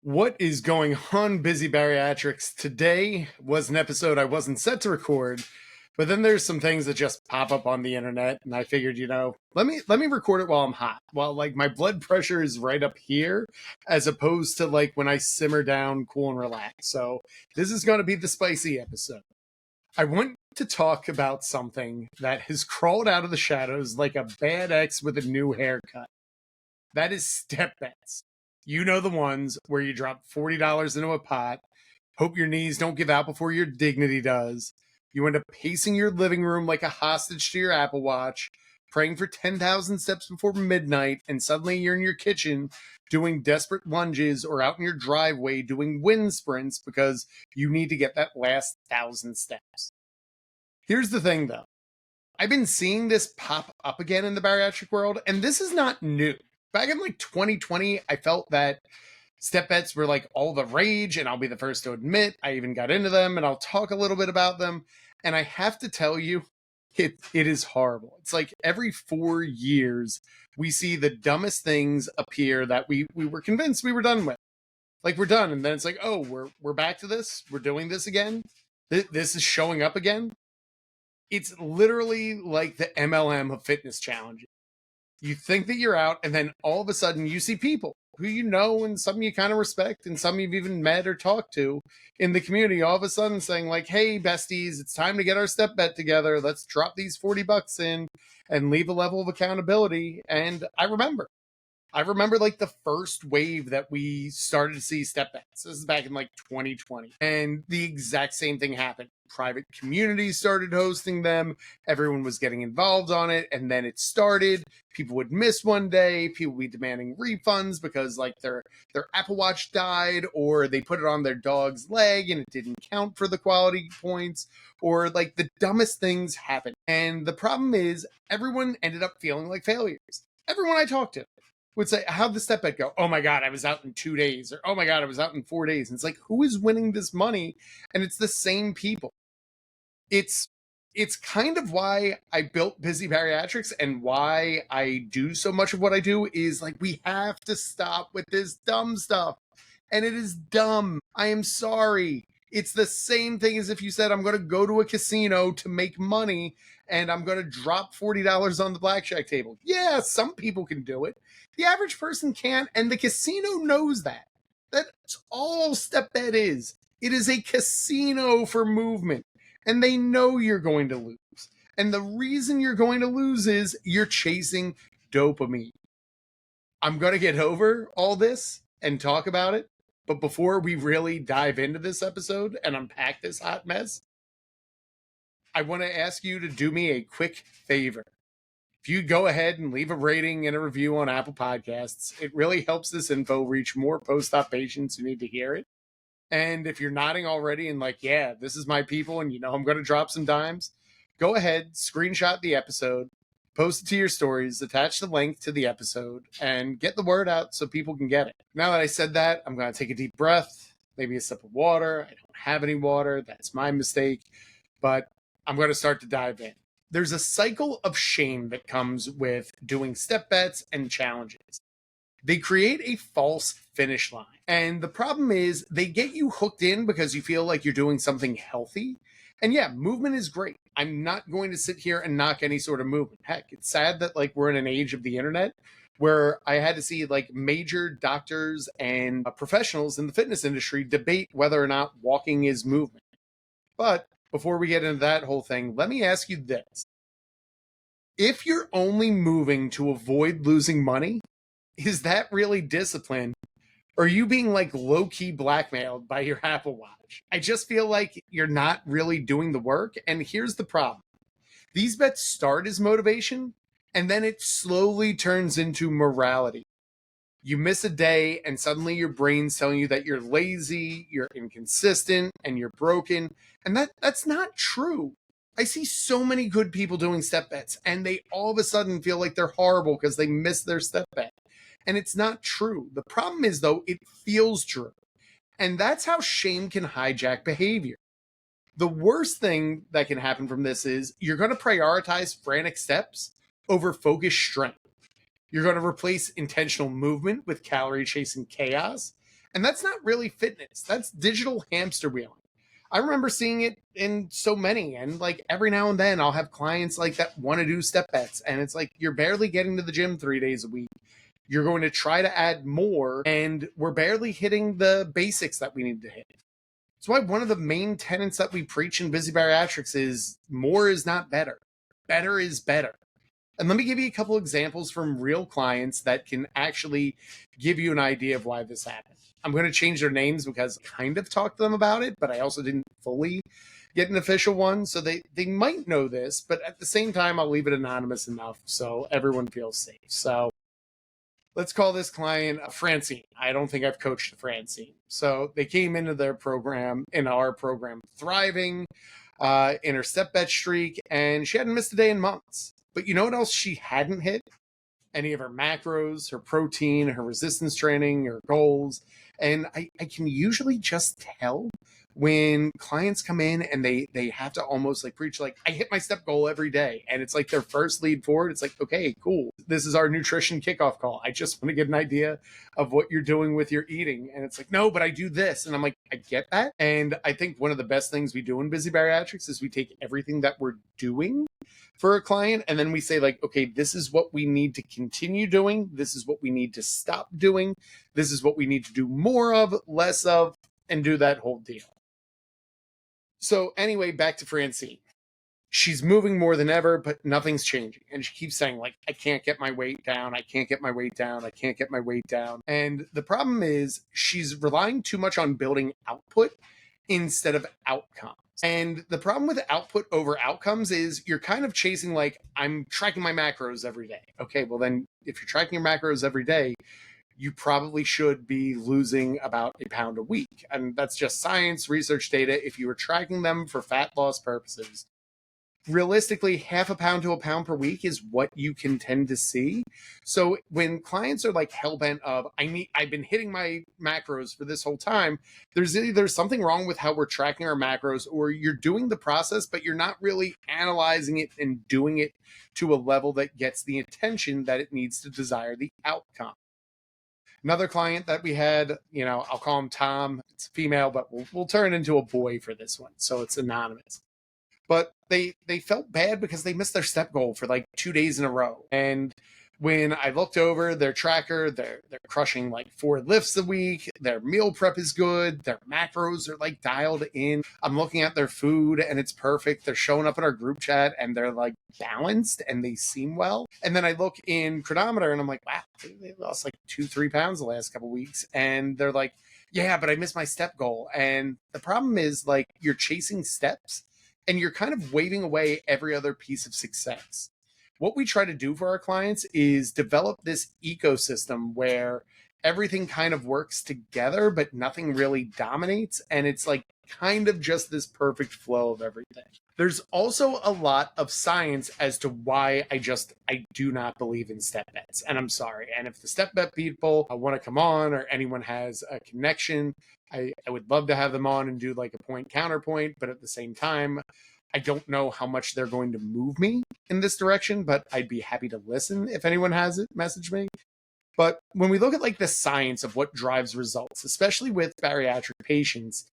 What is going on, busy bariatrics? Today was an episode I wasn't set to record, but then there's some things that just pop up on the internet, and I figured, let me record it while I'm hot, while like my blood pressure is right up here, as opposed to like when I simmer down, cool and relax. So this is going to be the spicy episode. I want to talk about something that has crawled out of the shadows like a bad ex with a new haircut. That is step bets. You know the ones where you drop $40 into a pot, hope your knees don't give out before your dignity does. You end up pacing your living room like a hostage to your Apple Watch, praying for 10,000 steps before midnight, and suddenly you're in your kitchen doing desperate lunges or out in your driveway doing wind sprints because you need to get that last 1,000 steps. Here's the thing, though. I've been seeing this pop up again in the bariatric world, and this is not new. Back in like 2020, I felt that step bets were like all the rage, and I'll be the first to admit I even got into them, and I'll talk a little bit about them. And I have to tell you, it is horrible. It's like every 4 years, we see the dumbest things appear that we were convinced we were done with. Like we're done, and then it's like, oh, we're back to this. We're doing this again. This is showing up again. It's literally like the MLM of fitness challenges. You think that you're out, and then all of a sudden you see people who you know and some you kind of respect and some you've even met or talked to in the community all of a sudden saying like, hey, besties, it's time to get our step bet together. Let's drop these $40 in and leave a level of accountability. And I remember like the first wave that we started to see step bets. This is back in like 2020. And the exact same thing happened. Private communities started hosting them. Everyone was getting involved on it. And then it started. People would miss one day. People would be demanding refunds because like their Apple Watch died, or they put it on their dog's leg and it didn't count for the quality points, or like the dumbest things happened. And the problem is everyone ended up feeling like failures. Everyone I talked to would say, how'd the step bet go? Oh my God, I was out in 2 days. Or, oh my God, I was out in 4 days. And it's like, who is winning this money? And it's the same people. It's kind of why I built Busy Bariatrics, and why I do so much of what I do is like, we have to stop with this dumb stuff. And it is dumb. I am sorry. It's the same thing as if you said, I'm going to go to a casino to make money and I'm going to drop $40 on the blackjack table. Yeah, some people can do it. The average person can't, and the casino knows that. That's all step bet is. It is a casino for movement, and they know you're going to lose. And the reason you're going to lose is you're chasing dopamine. I'm going to get over all this and talk about it. But before we really dive into this episode and unpack this hot mess, I want to ask you to do me a quick favor. If you go ahead and leave a rating and a review on Apple Podcasts, it really helps this info reach more post-op patients who need to hear it. And if you're nodding already and like, yeah, this is my people, and you know I'm going to drop some dimes, go ahead, screenshot the episode, post it to your stories, attach the link to the episode, and get the word out so people can get it. Now that I said that, I'm going to take a deep breath, maybe a sip of water. I don't have any water. That's my mistake. But I'm going to start to dive in. There's a cycle of shame that comes with doing step bets and challenges. They create a false finish line. And the problem is they get you hooked in because you feel like you're doing something healthy. And yeah, movement is great. I'm not going to sit here and knock any sort of movement. Heck, it's sad that like we're in an age of the internet where I had to see like major doctors and professionals in the fitness industry debate whether or not walking is movement. But before we get into that whole thing, let me ask you this. If you're only moving to avoid losing money, is that really discipline? Or are you being like low-key blackmailed by your Apple Watch? I just feel like you're not really doing the work. And here's the problem. These bets start as motivation, and then it slowly turns into morality. You miss a day, and suddenly your brain's telling you that you're lazy, you're inconsistent, and you're broken. And that's not true. I see so many good people doing step bets, and they all of a sudden feel like they're horrible because they missed their step bet. And it's not true. The problem is, though, it feels true. And that's how shame can hijack behavior. The worst thing that can happen from this is you're going to prioritize frantic steps over focused strength. You're going to replace intentional movement with calorie chasing chaos. And that's not really fitness. That's digital hamster wheeling. I remember seeing it in so many, and like every now and then I'll have clients like that want to do step bets, and it's like you're barely getting to the gym 3 days a week. You're going to try to add more, and we're barely hitting the basics that we need to hit. That's why one of the main tenets that we preach in Busy Bariatrics is more is not better. Better is better. And let me give you a couple examples from real clients that can actually give you an idea of why this happened. I'm going to change their names because I kind of talked to them about it, but I also didn't fully get an official one. So they might know this, but at the same time, I'll leave it anonymous enough so everyone feels safe. So let's call this client Francine. I don't think I've coached Francine. So they came into their program, in our program, thriving in her step bet streak, and she hadn't missed a day in months. But you know what else she hadn't hit? Any of her macros, her protein, her resistance training, her goals. And I can usually just tell when clients come in and they have to almost like preach like, I hit my step goal every day. And it's like their first lead forward. It's like, okay, cool. This is our nutrition kickoff call. I just want to get an idea of what you're doing with your eating. And it's like, no, but I do this. And I'm like, I get that. And I think one of the best things we do in Busy Bariatrics is we take everything that we're doing for a client, and then we say like, okay, this is what we need to continue doing. This is what we need to stop doing. This is what we need to do more of, less of, and do that whole deal. So anyway, back to Francine. She's moving more than ever, but nothing's changing. And she keeps saying like, I can't get my weight down. I can't get my weight down. I can't get my weight down. And the problem is she's relying too much on building output instead of outcomes. And the problem with output over outcomes is you're kind of chasing like, I'm tracking my macros every day. Okay, well then if you're tracking your macros every day, you probably should be losing about a pound a week. And that's just science, research data. If you were tracking them for fat loss purposes, realistically, half a pound to a pound per week is what you can tend to see. So when clients are like hell-bent of, I've been hitting my macros for this whole time, there's either something wrong with how we're tracking our macros, or you're doing the process, but you're not really analyzing it and doing it to a level that gets the attention that it needs to desire the outcome. Another client that we had, I'll call him Tom. It's female, but we'll turn it into a boy for this one, so it's anonymous. But they felt bad because they missed their step goal for like 2 days in a row. And when I looked over their tracker, they're crushing like 4 lifts a week. Their meal prep is good. Their macros are like dialed in. I'm looking at their food and it's perfect. They're showing up in our group chat and they're like balanced and they seem well. And then I look in Chronometer and I'm like, wow, they lost like 2-3 pounds the last couple of weeks. And they're like, yeah, but I missed my step goal. And the problem is like you're chasing steps and you're kind of waving away every other piece of success. What we try to do for our clients is develop this ecosystem where everything kind of works together, but nothing really dominates. And it's like kind of just this perfect flow of everything. There's also a lot of science as to why I do not believe in step bets. And I'm sorry. And if the step bet people want to come on, or anyone has a connection, I would love to have them on and do like a point counterpoint. But at the same time, I don't know how much they're going to move me in this direction, but I'd be happy to listen if anyone has it, message me. But when we look at like the science of what drives results, especially with bariatric patients,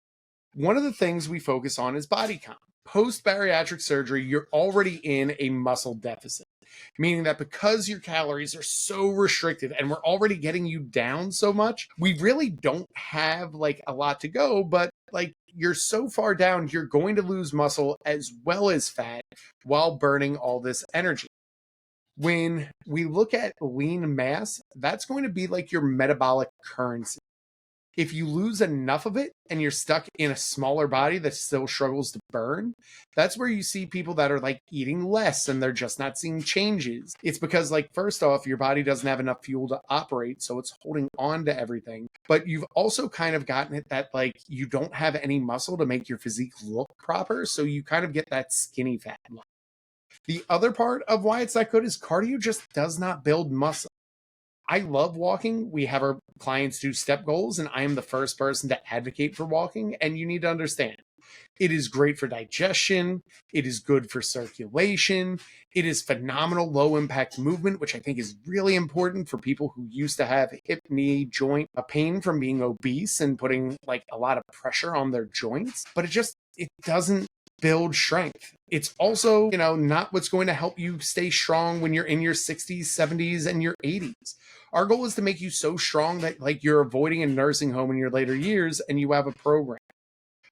one of the things we focus on is body comp. Post-bariatric surgery, you're already in a muscle deficit, meaning that because your calories are so restricted and we're already getting you down so much, we really don't have like a lot to go, but like you're so far down, you're going to lose muscle as well as fat while burning all this energy. When we look at lean mass, that's going to be like your metabolic currency. If you lose enough of it and you're stuck in a smaller body that still struggles to burn, that's where you see people that are like eating less and they're just not seeing changes. It's because like, first off, your body doesn't have enough fuel to operate, so it's holding on to everything. But you've also kind of gotten it that like you don't have any muscle to make your physique look proper, so you kind of get that skinny fat look. The other part of why it's that good is cardio just does not build muscle. I love walking. We have our clients do step goals, and I am the first person to advocate for walking. And you need to understand, It is great for digestion. It is good for circulation. It is phenomenal low impact movement, which I think is really important for people who used to have hip, knee, joint pain from being obese and putting like a lot of pressure on their joints. But it doesn't build strength. It's also, not what's going to help you stay strong when you're in your 60s, 70s, and your 80s. Our goal is to make you so strong that like you're avoiding a nursing home in your later years and you have a program.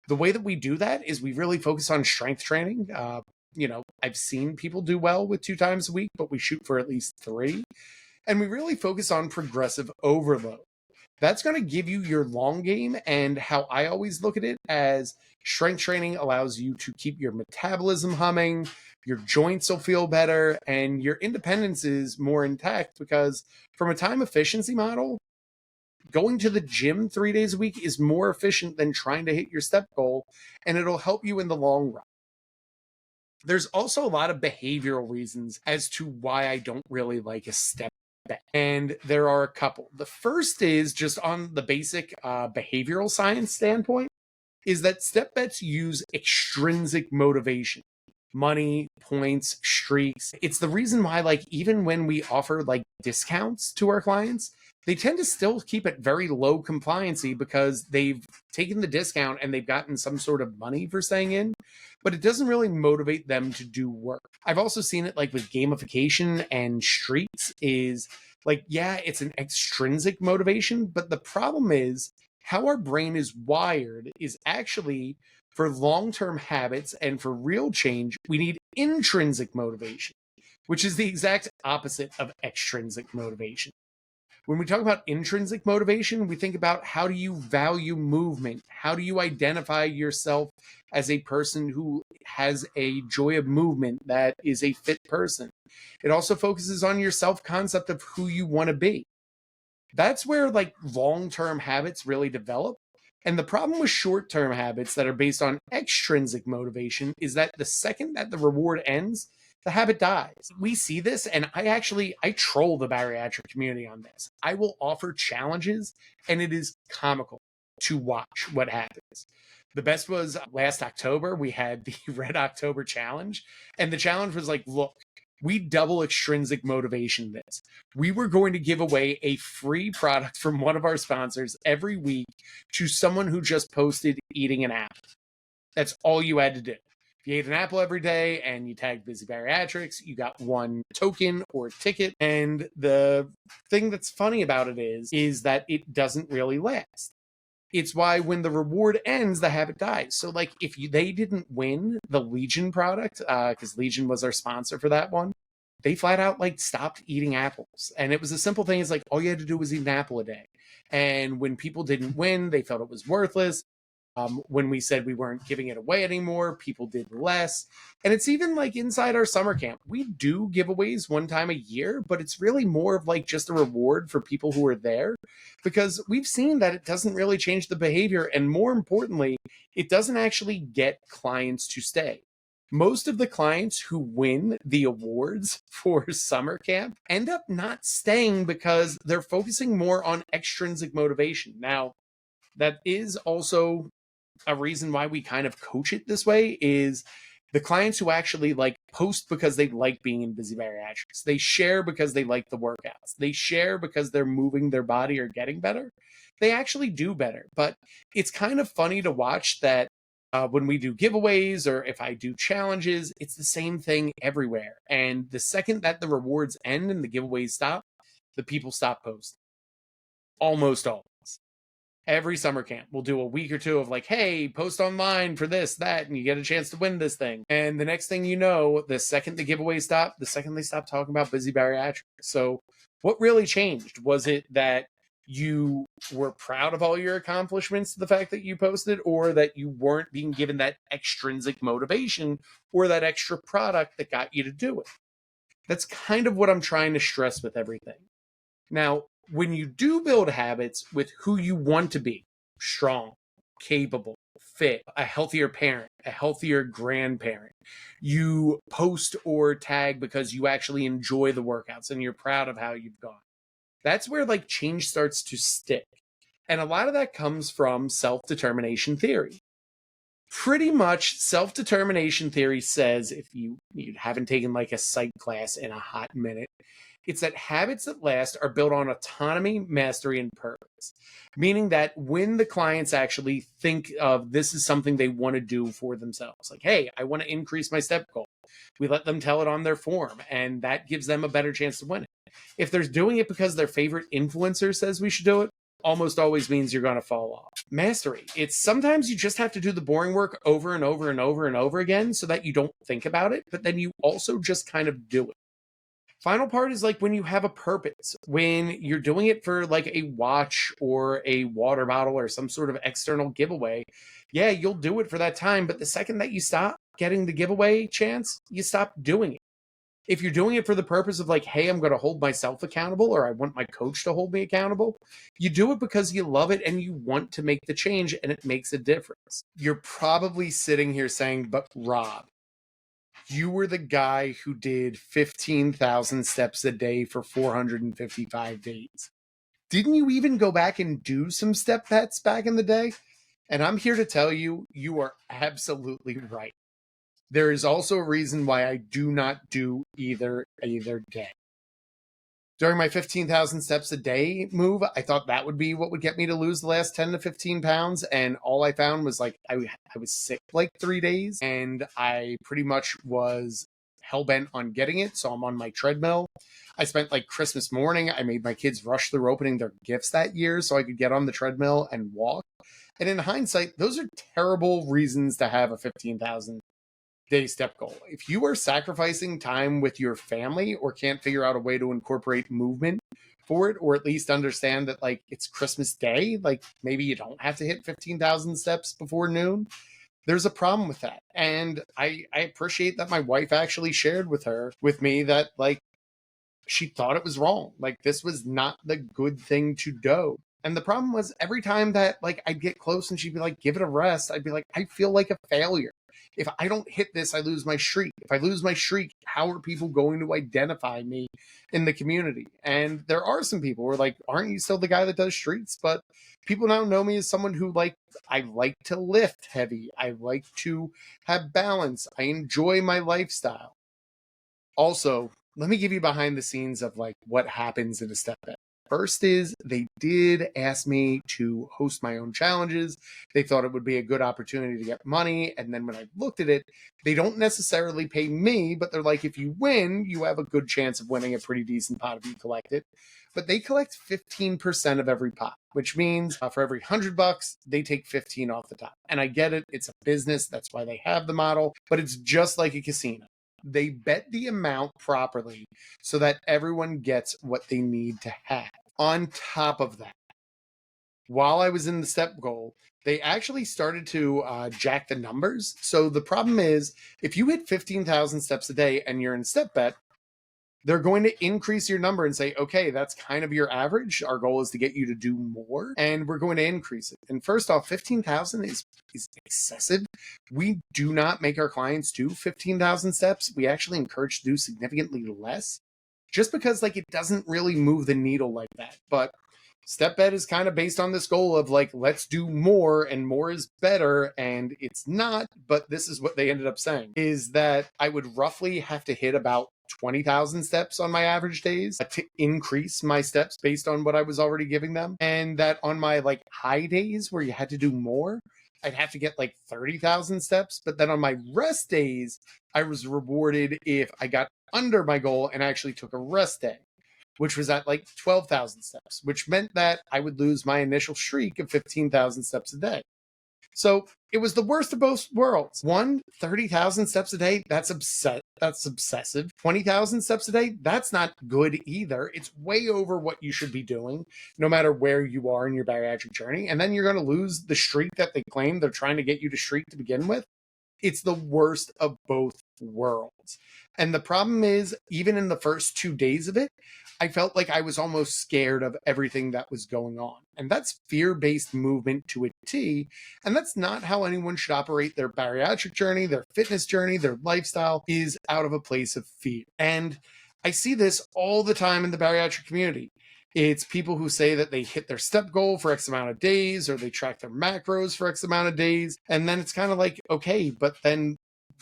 The way that we do that is we really focus on strength training. I've seen people do well with 2 times a week, but we shoot for at least 3. And we really focus on progressive overload. That's going to give you your long game, and how I always look at it as strength training allows you to keep your metabolism humming, your joints will feel better, and your independence is more intact because from a time efficiency model, going to the gym 3 days a week is more efficient than trying to hit your step goal, and it'll help you in the long run. There's also a lot of behavioral reasons as to why I don't really like a step bet. And there are a couple. The first is just on the basic behavioral science standpoint, is that step bets use extrinsic motivation. Money, points, streaks. It's the reason why, like, even when we offer like discounts to our clients, they tend to still keep it very low compliancy because they've taken the discount and they've gotten some sort of money for staying in, but it doesn't really motivate them to do work. I've also seen it like with gamification and streaks is like, yeah, it's an extrinsic motivation, but the problem is how our brain is wired is actually for long-term habits and for real change, we need intrinsic motivation, which is the exact opposite of extrinsic motivation. When we talk about intrinsic motivation, we think about how do you value movement? How do you identify yourself as a person who has a joy of movement, that is a fit person? It also focuses on your self-concept of who you want to be. That's where like long-term habits really develop. And the problem with short-term habits that are based on extrinsic motivation is that the second that the reward ends, the habit dies. We see this, and I troll the bariatric community on this. I will offer challenges, and it is comical to watch what happens. The best was last October, we had the Red October Challenge, and the challenge was like, look, we double extrinsic motivation this. We were going to give away a free product from one of our sponsors every week to someone who just posted eating an apple. That's all you had to do. If you ate an apple every day and you tagged Busy Bariatrics, you got 1 token or ticket. And the thing that's funny about it is that it doesn't really last. It's why when the reward ends, the habit dies. So like if they didn't win the Legion product, because Legion was our sponsor for that one, they flat out like stopped eating apples. And it was a simple thing. It's like all you had to do was eat an apple a day. And when people didn't win, they felt it was worthless. When we said we weren't giving it away anymore, people did less. And it's even like inside our summer camp, we do giveaways 1 time a year, but it's really more of like just a reward for people who are there, because we've seen that it doesn't really change the behavior. And more importantly, it doesn't actually get clients to stay. Most of the clients who win the awards for summer camp end up not staying because they're focusing more on extrinsic motivation. Now, that is also a reason why we kind of coach it this way is the clients who actually like post because they like being in Busy Bariatrics. They share because they like the workouts. They share because they're moving their body or getting better. They actually do better. But it's kind of funny to watch that when we do giveaways or if I do challenges, it's the same thing everywhere. And the second that the rewards end and the giveaways stop, the people stop posting. Almost all. Every summer camp, we'll do a week or 2 of like, hey, post online for this, that, and you get a chance to win this thing. And the next thing you know, the second the giveaways stop, the second they stop talking about Busy Bariatrics. So what really changed? Was it that you were proud of all your accomplishments, the fact that you posted, or that you weren't being given that extrinsic motivation or that extra product that got you to do it? That's kind of what I'm trying to stress with everything. Now, when you do build habits with who you want to be, strong, capable, fit, a healthier parent, a healthier grandparent, you post or tag because you actually enjoy the workouts and you're proud of how you've gone. That's where like change starts to stick. And a lot of that comes from self-determination theory. Pretty much self-determination theory says, if you haven't taken like a psych class in a hot minute, it's that habits that last are built on autonomy, mastery, and purpose. Meaning that when the clients actually think of this is something they want to do for themselves, like, hey, I want to increase my step goal, we let them tell it on their form, and that gives them a better chance to win it. If they're doing it because their favorite influencer says we should do it, almost always means you're going to fall off. Mastery. It's sometimes you just have to do the boring work over and over and over and over again so that you don't think about it, but then you also just kind of do it. Final part is like when you have a purpose, when you're doing it for like a watch or a water bottle or some sort of external giveaway. Yeah, you'll do it for that time, but the second that you stop getting the giveaway chance, you stop doing it. If you're doing it for the purpose of like, hey, I'm going to hold myself accountable, or I want my coach to hold me accountable, you do it because you love it and you want to make the change and it makes a difference. You're probably sitting here saying, but Rob, you were the guy who did 15,000 steps a day for 455 days. Didn't you even go back and do some step pets back in the day? And I'm here to tell you, you are absolutely right. There is also a reason why I do not do either day. During my 15,000 steps a day move, I thought that would be what would get me to lose the last 10 to 15 pounds. And all I found was like, I was sick like 3 days and I pretty much was hell-bent on getting it. So I'm on my treadmill. I spent like Christmas morning. I made my kids rush through opening their gifts that year so I could get on the treadmill and walk. And in hindsight, those are terrible reasons to have a 15,000 day step goal. If you are sacrificing time with your family or can't figure out a way to incorporate movement for it, or at least understand that like it's Christmas Day, like maybe you don't have to hit 15,000 steps before noon, there's a problem with that. And I appreciate that my wife actually shared with me that like she thought it was wrong. Like this was not the good thing to do. And the problem was every time that like I'd get close and she'd be like, give it a rest, I'd be like, I feel like a failure. If I don't hit this, I lose my streak. If I lose my streak, how are people going to identify me in the community? And there are some people who are like, aren't you still the guy that does streets? But people now know me as someone who like, I like to lift heavy. I like to have balance. I enjoy my lifestyle. Also, let me give you behind the scenes of like what happens in a step ed. First is they did ask me to host my own challenges. They thought it would be a good opportunity to get money. And then when I looked at it, they don't necessarily pay me, but they're like, if you win, you have a good chance of winning a pretty decent pot if you collect it. But they collect 15% of every pot, which means for every $100, they take 15 off the top. And I get it. It's a business. That's why they have the model, but it's just like a casino. They bet the amount properly so that everyone gets what they need to have. On top of that, while I was in the step goal, they actually started to jack the numbers. So the problem is, if you hit 15,000 steps a day and you're in step bet, they're going to increase your number and say, okay, that's kind of your average. Our goal is to get you to do more, and we're going to increase it. And first off, 15,000 is excessive. We do not make our clients do 15,000 steps. We actually encourage to do significantly less, just because like it doesn't really move the needle like that. But step ed is kind of based on this goal of like, let's do more and more is better. And it's not, but this is what they ended up saying, is that I would roughly have to hit about 20,000 steps on my average days to increase my steps based on what I was already giving them. And that on my like high days where you had to do more, I'd have to get like 30,000 steps. But then on my rest days, I was rewarded if I got under my goal and actually took a rest day, which was at like 12,000 steps, which meant that I would lose my initial streak of 15,000 steps a day. So it was the worst of both worlds. 30,000 steps a day, that's obsessive. 20,000 steps a day, that's not good either. It's way over what you should be doing, no matter where you are in your bariatric journey. And then you're going to lose the streak that they claim they're trying to get you to streak to begin with. It's the worst of both worlds. And the problem is, even in the first 2 days of it, I felt like I was almost scared of everything that was going on. And that's fear-based movement to a T. And that's not how anyone should operate their bariatric journey, their fitness journey, their lifestyle is out of a place of fear. And I see this all the time in the bariatric community. It's people who say that they hit their step goal for X amount of days, or they track their macros for X amount of days. And then it's kind of like, okay, but then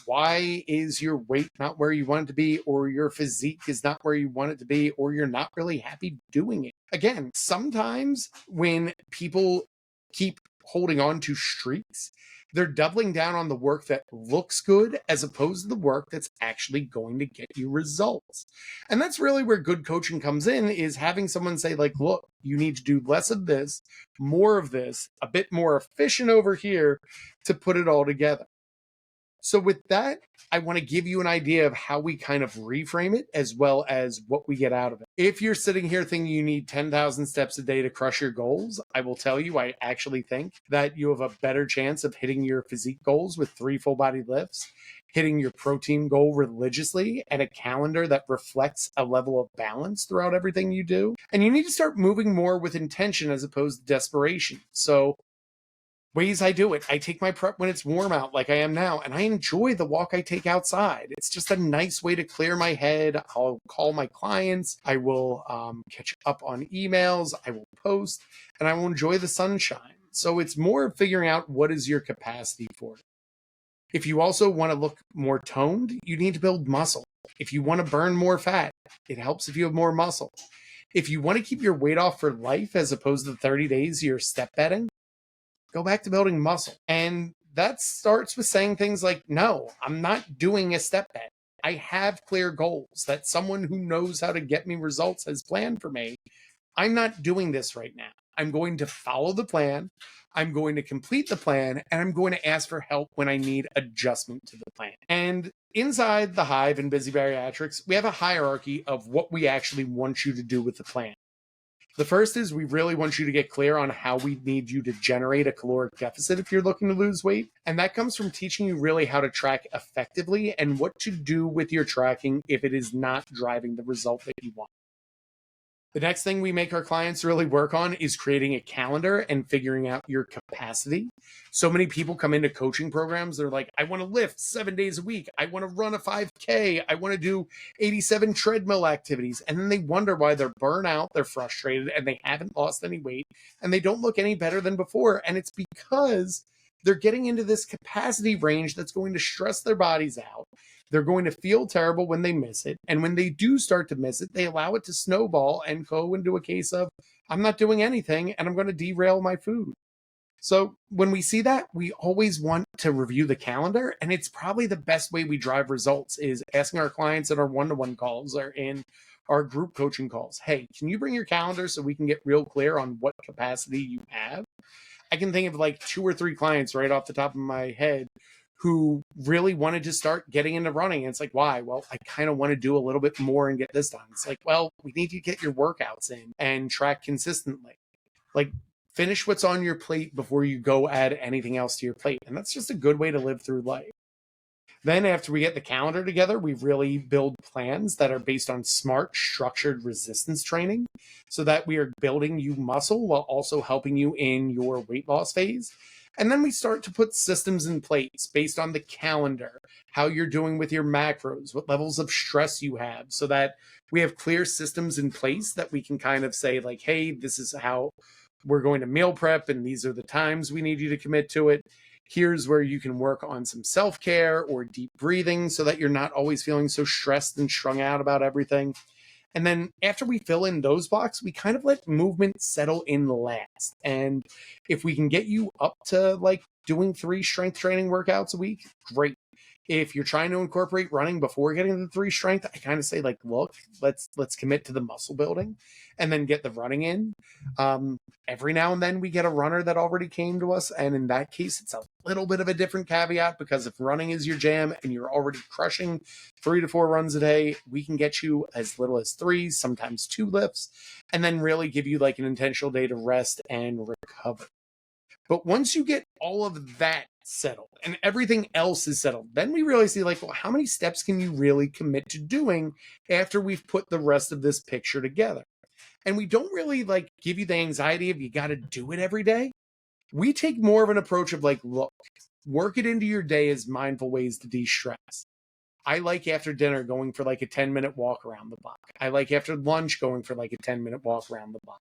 why is your weight not where you want it to be, or your physique is not where you want it to be, or you're not really happy doing it? Again, sometimes when people keep holding on to streaks, they're doubling down on the work that looks good as opposed to the work that's actually going to get you results. And that's really where good coaching comes in, is having someone say, like, look, you need to do less of this, more of this, a bit more efficient over here to put it all together. So with that, I want to give you an idea of how we kind of reframe it, as well as what we get out of it. If you're sitting here thinking you need 10,000 steps a day to crush your goals, I will tell you, I actually think that you have a better chance of hitting your physique goals with 3 full body lifts, hitting your protein goal religiously, and a calendar that reflects a level of balance throughout everything you do. And you need to start moving more with intention as opposed to desperation. So ways I do it: I take my prep when it's warm out, like I am now, and I enjoy the walk I take outside. It's just a nice way to clear my head. I'll call my clients, I will catch up on emails, I will post, and I will enjoy the sunshine. So it's more of figuring out what is your capacity for it. If you also want to look more toned, you need to build muscle. If you want to burn more fat, it helps if you have more muscle. If you want to keep your weight off for life as opposed to 30 days you're step betting, go back to building muscle. And that starts with saying things like, no, I'm not doing a step bet. I have clear goals that someone who knows how to get me results has planned for me. I'm not doing this right now. I'm going to follow the plan. I'm going to complete the plan, and I'm going to ask for help when I need adjustment to the plan. And inside the Hive in Busy Bariatrics, we have a hierarchy of what we actually want you to do with the plan. The first is, we really want you to get clear on how we need you to generate a caloric deficit if you're looking to lose weight. And that comes from teaching you really how to track effectively and what to do with your tracking if it is not driving the result that you want. The next thing we make our clients really work on is creating a calendar and figuring out your capacity. So many people come into coaching programs, they're like, I want to lift 7 days a week. I want to run a 5K. I want to do 87 treadmill activities. And then they wonder why they're burnt out, they're frustrated, and they haven't lost any weight, and they don't look any better than before. And it's because they're getting into this capacity range that's going to stress their bodies out. They're going to feel terrible when they miss it. And when they do start to miss it, they allow it to snowball and go into a case of, I'm not doing anything and I'm going to derail my food. So when we see that, we always want to review the calendar. And it's probably the best way we drive results, is asking our clients in our one-to-one calls or in our group coaching calls, hey, can you bring your calendar so we can get real clear on what capacity you have? I can think of like 2 or 3 clients right off the top of my head who really wanted to start getting into running. And it's like, why? Well, I kind of want to do a little bit more and get this done. It's like, well, we need you to get your workouts in and track consistently. Like, finish what's on your plate before you go add anything else to your plate. And that's just a good way to live through life. Then after we get the calendar together, we really build plans that are based on smart, structured resistance training, so that we are building you muscle while also helping you in your weight loss phase. And then we start to put systems in place based on the calendar, how you're doing with your macros, what levels of stress you have, so that we have clear systems in place that we can kind of say, like, hey, this is how we're going to meal prep, and these are the times we need you to commit to it. Here's where you can work on some self-care or deep breathing so that you're not always feeling so stressed and strung out about everything. And then after we fill in those blocks, we kind of let movement settle in last. And if we can get you up to like doing 3 strength training workouts a week, great. If you're trying to incorporate running before getting to the 3 strength, I kind of say, like, look, let's commit to the muscle building and then get the running in. Every now and then we get a runner that already came to us, and in that case, it's a little bit of a different caveat, because if running is your jam and you're already crushing 3 to 4 runs a day, we can get you as little as 3, sometimes 2 lifts, and then really give you like an intentional day to rest and recover. But once you get all of that settled and everything else is settled, then we really see, like, well, how many steps can you really commit to doing after we've put the rest of this picture together? And we don't really like give you the anxiety of you got to do it every day. We take more of an approach of like, look, work it into your day as mindful ways to de-stress. I like after dinner going for like a 10-minute walk around the block. I like after lunch going for like a 10-minute walk around the block.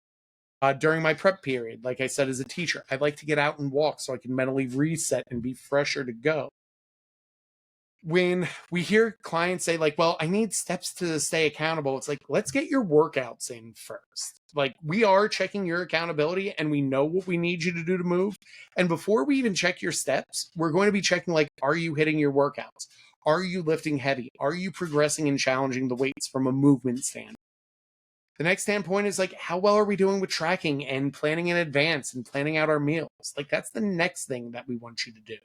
During my prep period, like I said, as a teacher, I like to get out and walk so I can mentally reset and be fresher to go. When we hear clients say like, well, I need steps to stay accountable, it's like, let's get your workouts in first. Like, we are checking your accountability and we know what we need you to do to move. And before we even check your steps, we're going to be checking like, are you hitting your workouts? Are you lifting heavy? Are you progressing and challenging the weights from a movement standpoint? The next standpoint is like, how well are we doing with tracking and planning in advance and planning out our meals? Like, that's the next thing that we want you to do.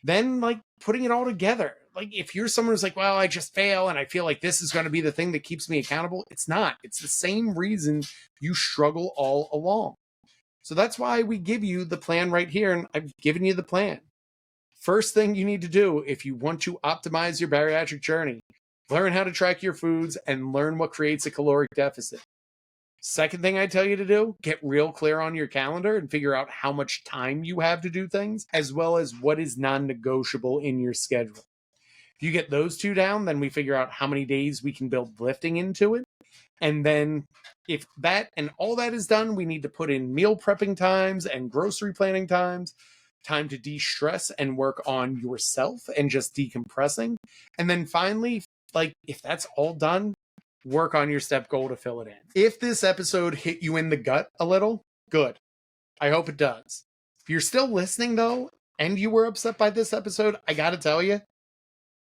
Then, like, putting it all together. Like, if you're someone who's like, well, I just fail and I feel like this is going to be the thing that keeps me accountable, it's not. It's the same reason you struggle all along. So that's why we give you the plan right here, and I've given you the plan. First thing you need to do if you want to optimize your bariatric journey, learn how to track your foods and learn what creates a caloric deficit. Second thing I tell you to do, get real clear on your calendar and figure out how much time you have to do things, as well as what is non-negotiable in your schedule. If you get those two down, then we figure out how many days we can build lifting into it. And then if that and all that is done, we need to put in meal prepping times and grocery planning times, time to de-stress and work on yourself and just decompressing. And then finally, like, if that's all done, work on your step goal to fill it in. If this episode hit you in the gut a little, good. I hope it does. If you're still listening though, and you were upset by this episode, I gotta tell you,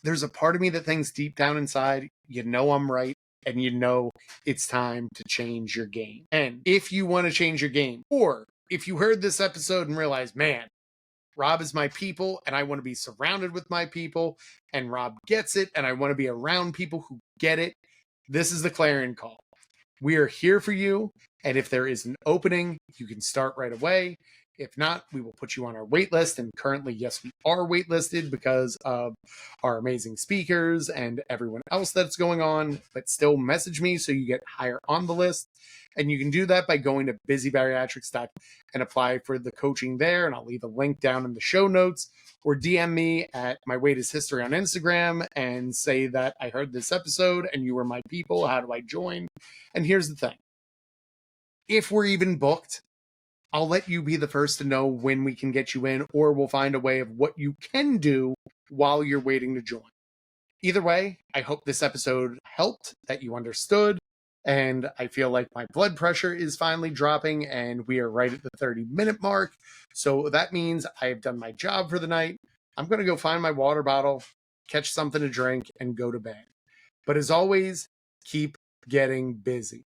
there's a part of me that thinks deep down inside, you know I'm right, and you know it's time to change your game. And if you want to change your game, or if you heard this episode and realized, man, Rob is my people and I want to be surrounded with my people, and Rob gets it and I want to be around people who get it, this is the clarion call. We are here for you, and if there is an opening, you can start right away. If not, we will put you on our wait list. And currently, yes, we are waitlisted because of our amazing speakers and everyone else that's going on, but still message me so you get higher on the list. And you can do that by going to busybariatrics.com and apply for the coaching there. And I'll leave a link down in the show notes, or DM me at my weight is history on Instagram and say that I heard this episode and you were my people. How do I join? And here's the thing. If we're even booked, I'll let you be the first to know when we can get you in, or we'll find a way of what you can do while you're waiting to join. Either way, I hope this episode helped, that you understood, and I feel like my blood pressure is finally dropping and we are right at the 30-minute mark. So that means I have done my job for the night. I'm going to go find my water bottle, catch something to drink, and go to bed. But as always, keep getting busy.